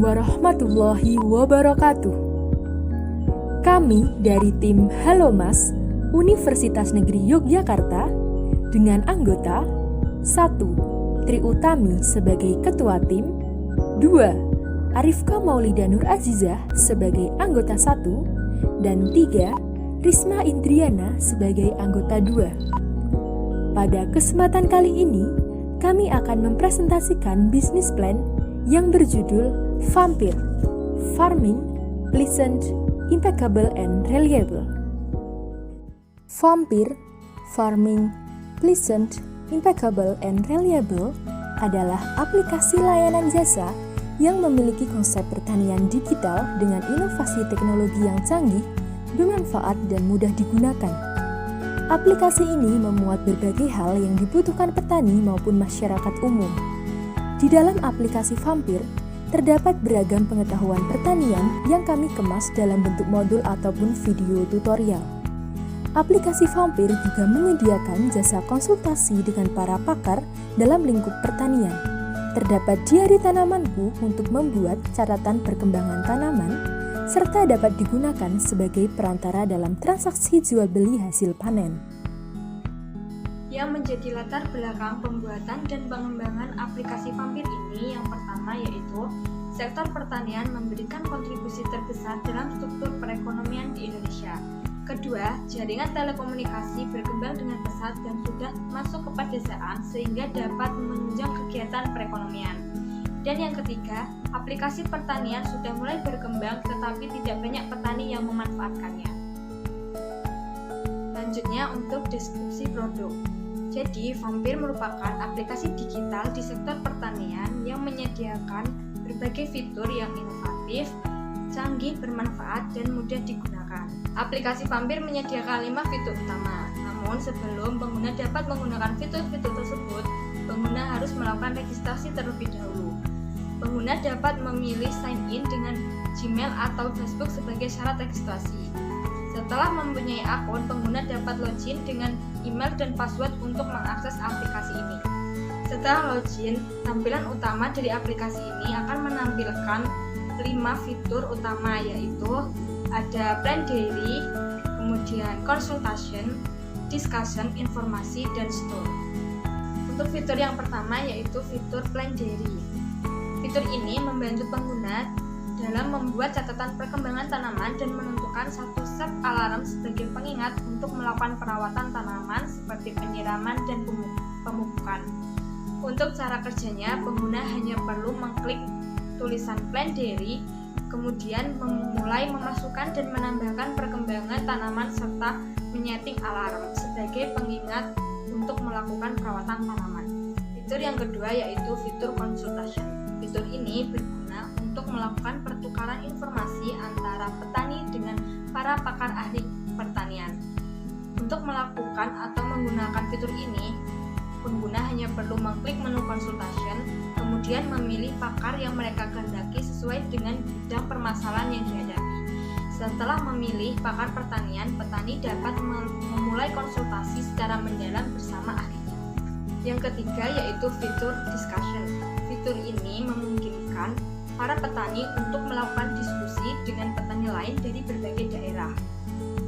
warahmatullahi wabarakatuh. Kami dari tim Halo Mas, Universitas Negeri Yogyakarta, dengan anggota 1. Tri Utami sebagai Ketua Tim, 2. Arifka Maulida Nur Azizah sebagai anggota 1, dan 3. Risma Indriana sebagai anggota 2. Pada kesempatan kali ini, kami akan mempresentasikan bisnis plan yang berjudul Vampir, Farming, Pleasant, Impeccable, and Reliable. Vampir, Farming, Pleasant, Impeccable, and Reliable adalah aplikasi layanan jasa yang memiliki konsep pertanian digital dengan inovasi teknologi yang canggih, bermanfaat, dan mudah digunakan. Aplikasi ini memuat berbagai hal yang dibutuhkan petani maupun masyarakat umum. Di dalam aplikasi Vampir, terdapat beragam pengetahuan pertanian yang kami kemas dalam bentuk modul ataupun video tutorial. Aplikasi Vampir juga menyediakan jasa konsultasi dengan para pakar dalam lingkup pertanian. Terdapat diari tanamanku untuk membuat catatan perkembangan tanaman, serta dapat digunakan sebagai perantara dalam transaksi jual beli hasil panen. Yang menjadi latar belakang pembuatan dan pengembangan aplikasi Vampir ini yang pertama yaitu sektor pertanian memberikan kontribusi terbesar dalam struktur perekonomian di Indonesia. Kedua, jaringan telekomunikasi berkembang dengan pesat dan sudah masuk ke pedesaan sehingga dapat menunjang kegiatan perekonomian. Dan yang ketiga, aplikasi pertanian sudah mulai berkembang tetapi tidak banyak petani yang memanfaatkannya. Lanjutnya untuk deskripsi produk. Jadi, Vampir merupakan aplikasi digital di sektor pertanian yang menyediakan berbagai fitur yang inovatif, canggih, bermanfaat, dan mudah digunakan. Aplikasi Vampir menyediakan 5 fitur utama. Namun, sebelum pengguna dapat menggunakan fitur-fitur tersebut, pengguna harus melakukan registrasi terlebih dahulu. Pengguna dapat memilih sign in dengan Gmail atau Facebook sebagai syarat registrasi. Setelah mempunyai akun, pengguna dapat login dengan email dan password untuk mengakses aplikasi ini. Setelah login, tampilan utama dari aplikasi ini akan menampilkan 5 fitur utama, yaitu ada plan daily, kemudian consultation, discussion, informasi, dan store. Untuk fitur yang pertama yaitu fitur plan daily. Fitur ini membantu pengguna dalam membuat catatan perkembangan tanaman dan menentukan satu set alarm sebagai pengingat untuk melakukan perawatan tanaman seperti penyiraman dan pemupukan. Untuk cara kerjanya, pengguna hanya perlu mengklik tulisan plan daily, kemudian mulai memasukkan dan menambahkan perkembangan tanaman serta menyeting alarm sebagai pengingat untuk melakukan perawatan tanaman. Fitur yang kedua yaitu fitur consultation. Fitur ini berguna untuk melakukan pertukaran informasi antara petani dengan para pakar ahli pertanian. Untuk melakukan atau menggunakan fitur ini, pengguna hanya perlu mengklik menu consultation, kemudian memilih pakar yang mereka kehendaki sesuai dengan bidang permasalahan yang dihadapi. Setelah memilih pakar pertanian, petani dapat memulai konsultasi secara mendalam bersama ahlinya. Yang ketiga yaitu fitur discussion. Fitur ini memungkinkan para petani untuk melakukan diskusi dengan petani lain dari berbagai daerah.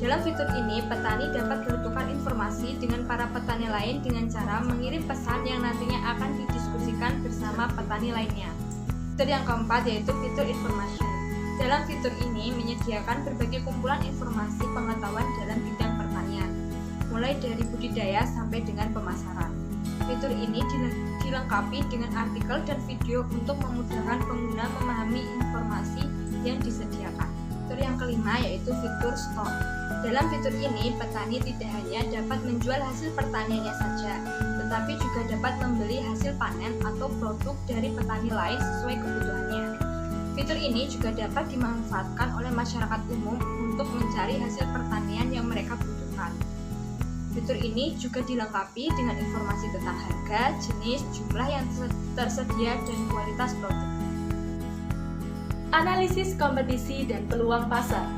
Dalam fitur ini, petani dapat bertukar informasi dengan para petani lain dengan cara mengirim pesan yang nantinya akan didiskusikan bersama petani lainnya. Fitur yang keempat yaitu fitur information. Dalam fitur ini menyediakan berbagai kumpulan informasi pengetahuan dalam bidang pertanian, mulai dari budidaya sampai dengan pemasaran. Fitur ini dilengkapi dengan artikel dan video untuk memudahkan pengguna memahami informasi yang disediakan. Fitur yang kelima yaitu fitur store. Dalam fitur ini, petani tidak hanya dapat menjual hasil pertaniannya saja, tetapi juga dapat membeli hasil panen atau produk dari petani lain sesuai kebutuhannya. Fitur ini juga dapat dimanfaatkan oleh masyarakat umum untuk mencari hasil pertanian yang mereka butuhkan. Fitur ini juga dilengkapi dengan informasi tentang harga, jenis, jumlah yang tersedia, dan kualitas produk. Analisis kompetisi dan peluang pasar.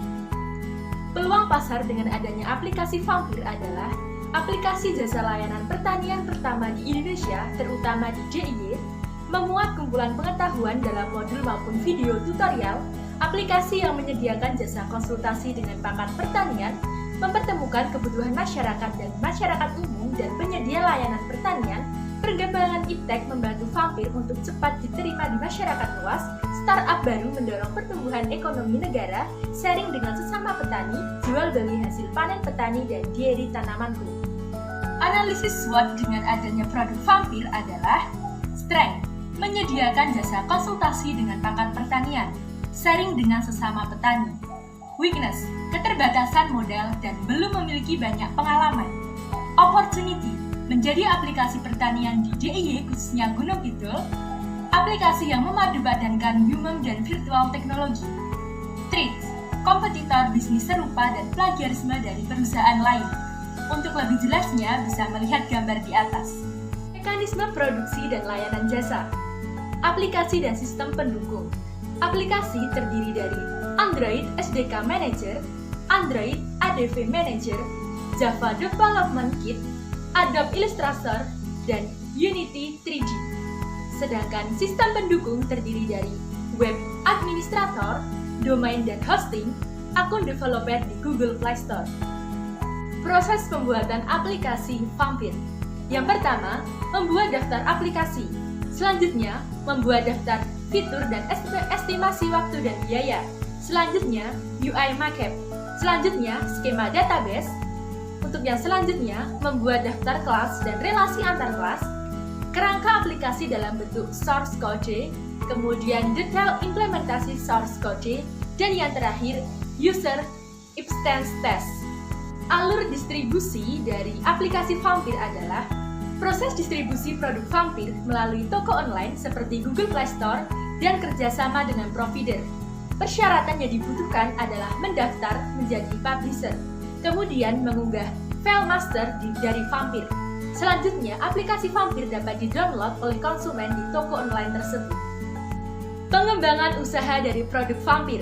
Peluang pasar dengan adanya aplikasi Vampir adalah aplikasi jasa layanan pertanian pertama di Indonesia, terutama di DIY, memuat kumpulan pengetahuan dalam modul maupun video tutorial, aplikasi yang menyediakan jasa konsultasi dengan pakar pertanian, mempertemukan kebutuhan masyarakat dan masyarakat umum dan penyedia layanan pertanian, perkembangan iptek membantu Vampir untuk cepat diterima di masyarakat luas, startup baru mendorong pertumbuhan ekonomi negara, sharing dengan sesama petani, jual beli hasil panen petani dan dieri tanamanku. Analisis SWOT dengan adanya produk Vampir adalah strength, menyediakan jasa konsultasi dengan pakar pertanian, sharing dengan sesama petani. Weakness, keterbatasan modal dan belum memiliki banyak pengalaman. Opportunity, menjadi aplikasi pertanian di DIY khususnya Gunung Kidul, aplikasi yang memadupadankan human dan virtual teknologi. Traits, kompetitor bisnis serupa dan plagiarisme dari perusahaan lain. Untuk lebih jelasnya bisa melihat gambar di atas. Mekanisme produksi dan layanan jasa. Aplikasi dan sistem pendukung. Aplikasi terdiri dari Android SDK Manager, Android ADV Manager, Java Development Kit, Adobe Illustrator, dan Unity 3D. Sedangkan sistem pendukung terdiri dari web administrator, domain dan hosting, akun developer di Google Play Store. Proses pembuatan aplikasi Vampir. Yang pertama, membuat daftar aplikasi. Selanjutnya, membuat daftar fitur dan estimasi waktu dan biaya. Selanjutnya, UI markup. Selanjutnya, skema database. Untuk yang selanjutnya, membuat daftar kelas dan relasi antar kelas, kerangka aplikasi dalam bentuk source code, kemudian detail implementasi source code, dan yang terakhir, user acceptance test. Alur distribusi dari aplikasi Vampir adalah proses distribusi produk Vampir melalui toko online seperti Google Play Store dan kerjasama dengan provider. Persyaratan yang dibutuhkan adalah mendaftar menjadi publisher, kemudian mengunggah file master dari Vampir. Selanjutnya, aplikasi Vampir dapat di-download oleh konsumen di toko online tersebut. Pengembangan usaha dari produk Vampir.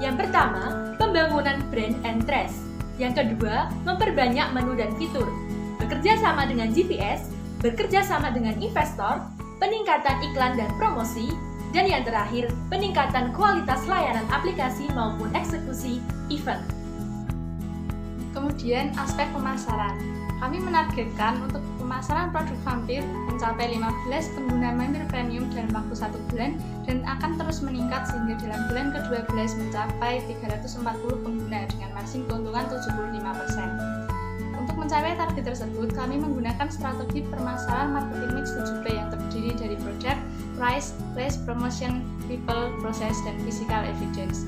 Yang pertama, pembangunan brand and trust. Yang kedua, memperbanyak menu dan fitur. Bekerja sama dengan GPS, bekerja sama dengan investor, peningkatan iklan dan promosi, dan yang terakhir, peningkatan kualitas layanan aplikasi maupun eksekusi event. Kemudian aspek pemasaran. Kami menargetkan untuk pemasaran produk Vampir mencapai 15 pengguna member premium dalam waktu 1 bulan dan akan terus meningkat sehingga dalam bulan ke-12 mencapai 340 pengguna dengan margin keuntungan 75%. Untuk mencapai target tersebut, kami menggunakan strategi permasalahan marketing mix 7P yang terdiri dari product, price, place, promotion, people, process, dan physical evidence.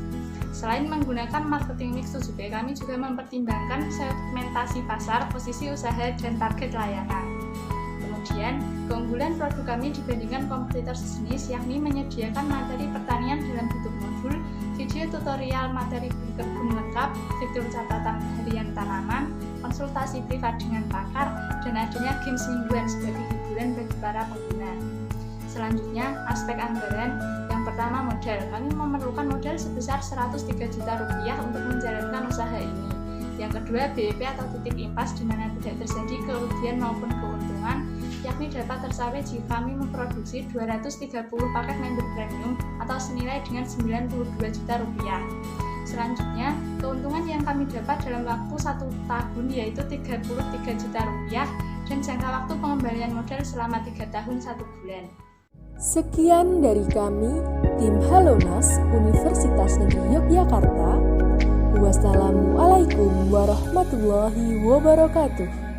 Selain menggunakan marketing mix 7P, kami juga mempertimbangkan segmentasi pasar, posisi usaha, dan target layanan. Kemudian, keunggulan produk kami dibandingkan kompetitor sejenis yakni menyediakan materi pertanian dalam bentuk modul, video tutorial materi kebun lengkap, fitur catatan harian tanaman, konsultasi privat dengan pakar, dan adanya games mingguan sebagai hiburan bagi para pengguna. Selanjutnya, aspek anggaran. Yang pertama, modal. Kami memerlukan modal sebesar Rp103 juta untuk menjalankan usaha ini. Yang kedua, BEP atau titik impas di mana tidak terjadi kerugian maupun keuntungan, yakni dapat tercapai jika kami memproduksi 230 paket member premium atau senilai dengan Rp92 juta. Selanjutnya, keuntungan yang kami dapat dalam waktu 1 tahun yaitu Rp33 juta dan jangka waktu pengembalian modal selama 3 tahun 1 bulan. Sekian dari kami, tim Halonas Universitas Negeri Yogyakarta. Wassalamualaikum warahmatullahi wabarakatuh.